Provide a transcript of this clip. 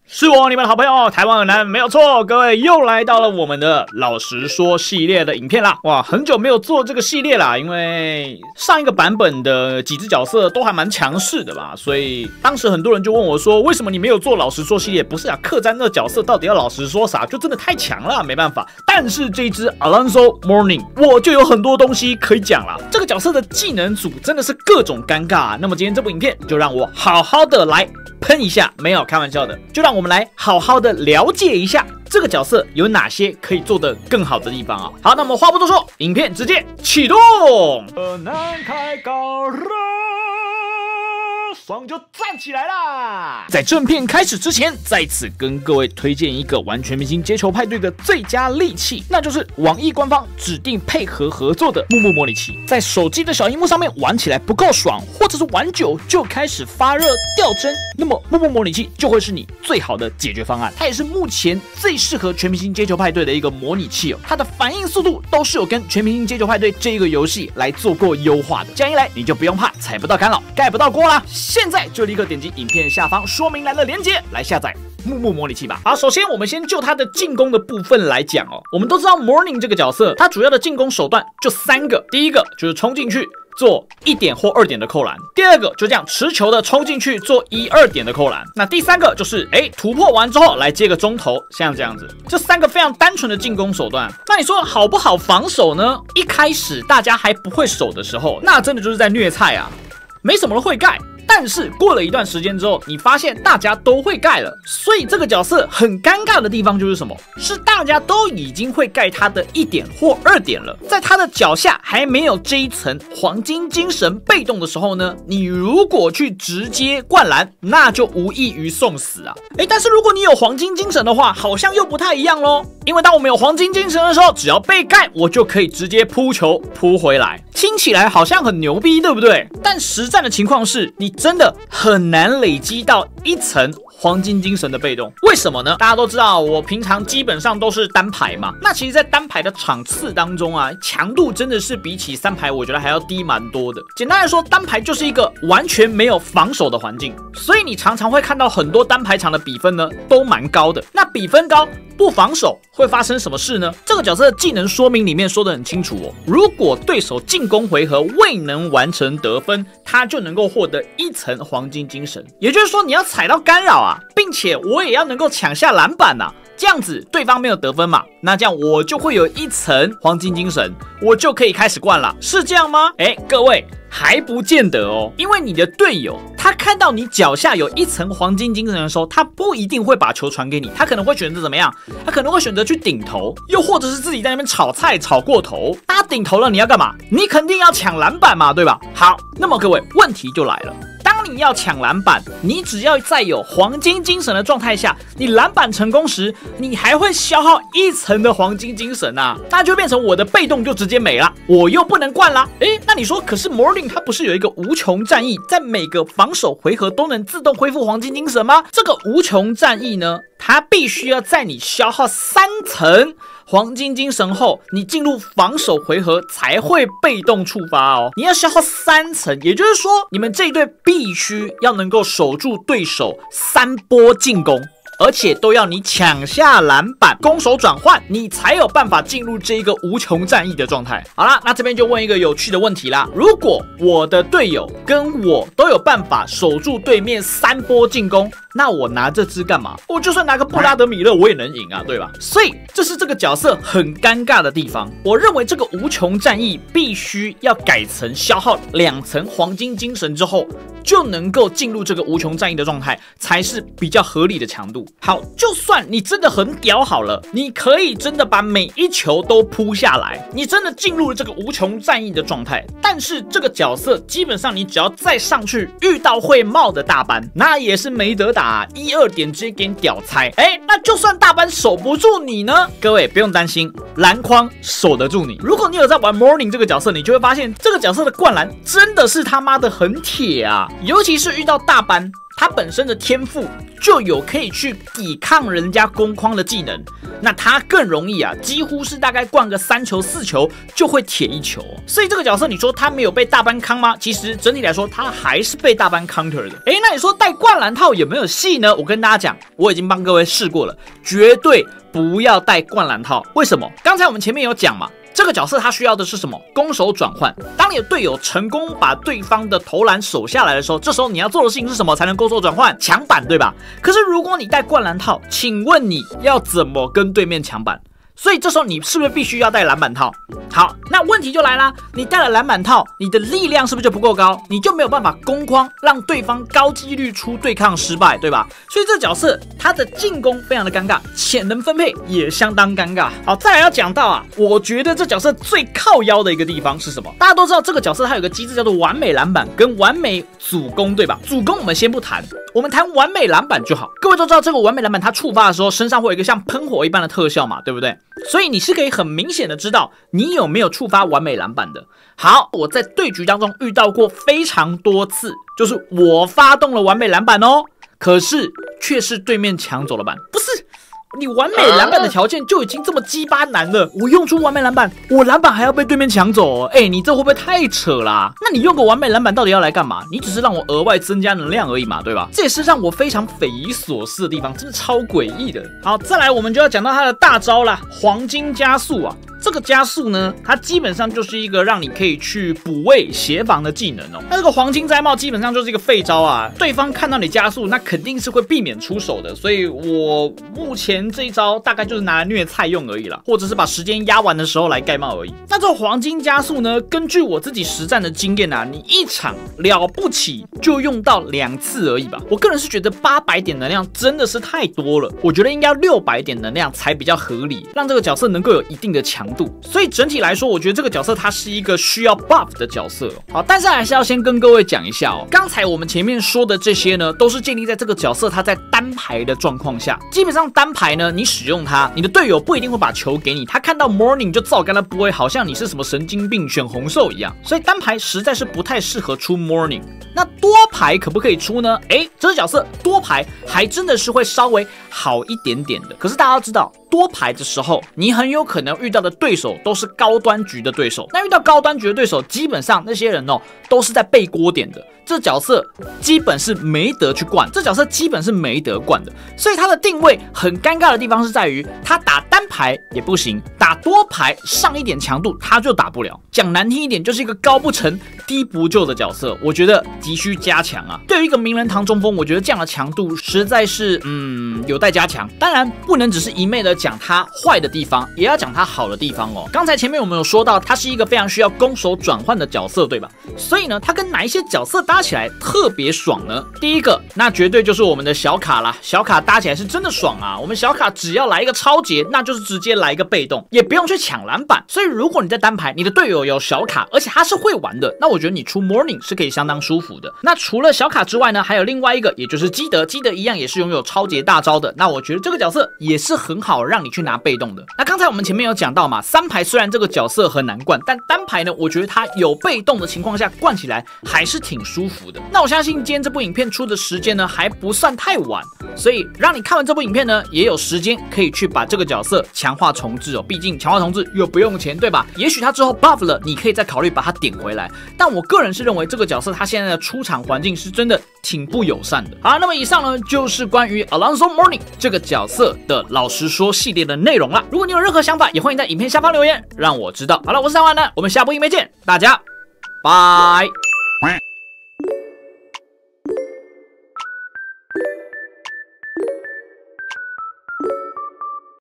是我，你们的好朋友台湾耳男，没有错。各位又来到了我们的老实说系列的影片啦。哇，很久没有做这个系列啦，因为上一个版本的几只角色都还蛮强势的吧，所以当时很多人就问我说，为什么你没有做老实说系列？不是啊，客栈那角色到底要老实说啥，就真的太强了，没办法。但是这只 Alonso Mourning 我就有很多东西可以讲啦。这个角色的技能组真的是各种尴尬啊。那么今天这部影片就让我好好的来喷一下，没有开玩笑的，就让我们来好好的了解一下这个角色有哪些可以做得更好的地方啊！好，那么话不多说，影片直接启动。难开高了，爽就站起来啦！在正片开始之前，在此跟各位推荐一个玩全明星街球派对的最佳利器，那就是网易官方指定配合合作的木木模拟器。在手机的小萤幕上面玩起来不够爽，或者是玩久就开始发热掉帧，那么木木模拟器就会是你最好的解决方案。它也是目前最适合全明星街球派对的一个模拟器哦，它的反应速度都是有跟全明星街球派对这个游戏来做过优化的，这样一来你就不用怕踩不到干扰、盖不到锅啦。现在就立刻点击影片下方说明栏的连结来下载木木模拟器吧。好，首先我们先就它的进攻的部分来讲哦。我们都知道 Mourning 这个角色，它主要的进攻手段就3个，第一个就是冲进去做1点或2点的扣篮，第二个就这样持球的冲进去做1、2点的扣篮，那第三个就是突破完之后来接个中投，像这样子，这3个非常单纯的进攻手段。那你说好不好防守呢？一开始大家还不会守的时候，那真的就是在虐菜啊，没什么人会盖。但是过了一段时间之后，你发现大家都会盖了，所以这个角色很尴尬的地方就是什么？是大家都已经会盖他的1点或2点了，在他的脚下还没有这一层黄金精神被动的时候呢，你如果去直接灌篮，那就无异于送死啊！但是如果你有黄金精神的话，好像又不太一样咯。因为当我们有黄金精神的时候，只要被盖，我就可以直接扑球扑回来，听起来好像很牛逼，对不对？但实战的情况是，你真的很难累积到1层黄金精神的被动。为什么呢？大家都知道我平常基本上都是单排嘛，那其实在单排的场次当中啊，强度真的是比起3排我觉得还要低蛮多的。简单来说，单排就是一个完全没有防守的环境，所以你常常会看到很多单排场的比分呢都蛮高的。那比分高不防守会发生什么事呢？这个角色的技能说明里面说得很清楚哦，如果对手进攻回合未能完成得分，他就能够获得1层黄金精神。也就是说，你要踩到干扰啊，并且我也要能够抢下篮板啊，这样子对方没有得分嘛，那这样我就会有1层黄金精神，我就可以开始灌了，是这样吗？各位还不见得哦，因为你的队友他看到你脚下有1层黄金精神的时候，他不一定会把球传给你，他可能会选择怎么样？他可能会选择去顶投，又或者是自己在那边炒菜炒过头。他顶投了，你要干嘛？你肯定要抢篮板嘛，对吧？好，那么各位，问题就来了。当你要抢篮板，你只要在有黄金精神的状态下，你篮板成功时，你还会消耗1层的黄金精神啊，那就变成我的被动就直接没了，我又不能灌啦。那你说，可是 Mourning 它不是有一个无穷战役，在每个防守回合都能自动恢复黄金精神吗？这个无穷战役呢，它必须要在你消耗3层黄金精神后，你进入防守回合才会被动触发哦。你要消耗3层，也就是说，你们这一队必须要能够守住对手3波进攻，而且都要你抢下篮板，攻守转换，你才有办法进入这个无穷战役的状态。好啦，那这边就问一个有趣的问题啦：如果我的队友跟我都有办法守住对面3波进攻，那我拿这支干嘛？我就算拿个布拉德米勒，我也能赢啊，对吧？所以这是这个角色很尴尬的地方。我认为这个无穷战役必须要改成消耗2层黄金精神之后，就能够进入这个无穷战役的状态，才是比较合理的强度。好，就算你真的很屌好了，你可以真的把每一球都扑下来，你真的进入了这个无穷战役的状态，但是这个角色基本上你只要再上去遇到会冒的大班，那也是没得打，1、2点直接给你屌拆。那就算大班守不住你呢，各位不用担心，篮筐守得住你。如果你有在玩 Mourning 这个角色，你就会发现这个角色的灌篮真的是他妈的很铁啊，尤其是遇到大班。他本身的天赋就有可以去抵抗人家攻框的技能，那他更容易啊，几乎是大概灌个3球4球就会铁1球。所以这个角色你说他没有被大班康吗？其实整体来说他还是被大班 counter 的。那你说戴灌篮套有没有戏呢？我跟大家讲，我已经帮各位试过了，绝对不要戴灌篮套。为什么？刚才我们前面有讲嘛，这个角色他需要的是什么？攻守转换。当你的队友成功把对方的投篮守下来的时候，这时候你要做的事情是什么？才能攻守转换？抢板，对吧？可是如果你戴灌篮套，请问你要怎么跟对面抢板？所以这时候你是不是必须要戴篮板套？好，那问题就来啦，你戴了篮板套，你的力量是不是就不够高？你就没有办法攻框，让对方高几率出对抗失败，对吧？所以这角色他的进攻非常的尴尬，潜能分配也相当尴尬。好，再来要讲到啊，我觉得这角色最靠腰的一个地方是什么？大家都知道这个角色它有个机制叫做完美篮板跟完美主攻，对吧？主攻我们先不谈，我们谈完美篮板就好。各位都知道这个完美篮板它触发的时候身上会有一个像喷火一般的特效嘛，对不对？所以你是可以很明显的知道你有没有触发完美篮板的。好，我在对局当中遇到过非常多次，就是我发动了完美篮板哦，可是却是对面抢走了板。不是，你完美篮板的条件就已经这么鸡巴难了，我用出完美篮板，我篮板还要被对面抢走哦。你这会不会太扯啦？那你用个完美篮板到底要来干嘛？你只是让我额外增加能量而已嘛，对吧？这也是让我非常匪夷所思的地方，真的超诡异的。好，再来我们就要讲到他的大招啦，黄金加速啊。这个加速呢，它基本上就是一个让你可以去补位协防的技能哦。那这个黄金摘帽基本上就是一个废招啊，对方看到你加速，那肯定是会避免出手的。所以我目前这一招大概就是拿来虐菜用而已啦，或者是把时间压完的时候来盖帽而已。那这种黄金加速呢，根据我自己实战的经验啊，你一场了不起就用到2次而已吧。我个人是觉得800点能量真的是太多了，我觉得应该600点能量才比较合理，让这个角色能够有一定的强度。所以整体来说，我觉得这个角色它是一个需要 buff 的角色哦。好，但是还是要先跟各位讲一下哦，刚才我们前面说的这些呢，都是建立在这个角色它在单排的状况下。基本上单排呢，你使用它，你的队友不一定会把球给你，他看到 morning 就照干他不会，好像你是什么神经病选红兽一样。所以单排实在是不太适合出 morning。那多排可不可以出呢？这只角色多排还真的是会稍微好一点点的。可是大家要知道，多排的时候，你很有可能遇到的对手都是高端局的对手。那遇到高端局的对手，基本上那些人哦，都是在背锅点的。这角色基本是没得去灌，这角色基本是没得灌的。所以他的定位很尴尬的地方是在于，他打单排也不行，打多排上一点强度他就打不了。讲难听一点，就是一个高不成低不就的角色，我觉得急需加强啊。对于一个名人堂中锋，我觉得这样的强度实在是有待加强。当然不能只是一昧的讲他坏的地方，也要讲他好的地方哦。刚才前面我们有说到，他是一个非常需要攻守转换的角色，对吧？所以呢，他跟哪一些角色搭起来特别爽呢？第一个，那绝对就是我们的小卡啦。小卡搭起来是真的爽啊！我们小卡只要来一个超节，那就是直接来一个被动，也不用去抢篮板。所以如果你在单排，你的队友有小卡，而且他是会玩的，那我觉得你出 morning 是可以相当舒服的。那除了小卡之外呢，还有另外一个，也就是基德。基德一样也是拥有超节大招的。那我觉得这个角色也是很好让你去拿被动的。那刚才我们前面有讲到嘛，三排虽然这个角色很难灌，但单排呢，我觉得他有被动的情况下灌起来还是挺舒服的。那我相信今天这部影片出的时间呢还不算太晚，所以让你看完这部影片呢也有时间可以去把这个角色强化重置哦。毕竟强化重置又不用钱，对吧？也许他之后 buff 了，你可以再考虑把它点回来。但我个人是认为这个角色他现在的出场环境是真的挺不友善的。好，那么以上呢就是关于 Alonzo Mourning 这个角色的老实说系列的内容啦。如果你有任何想法，也欢迎在影片下方留言让我知道。好了，我是台湾男，我们下部影片见，大家拜。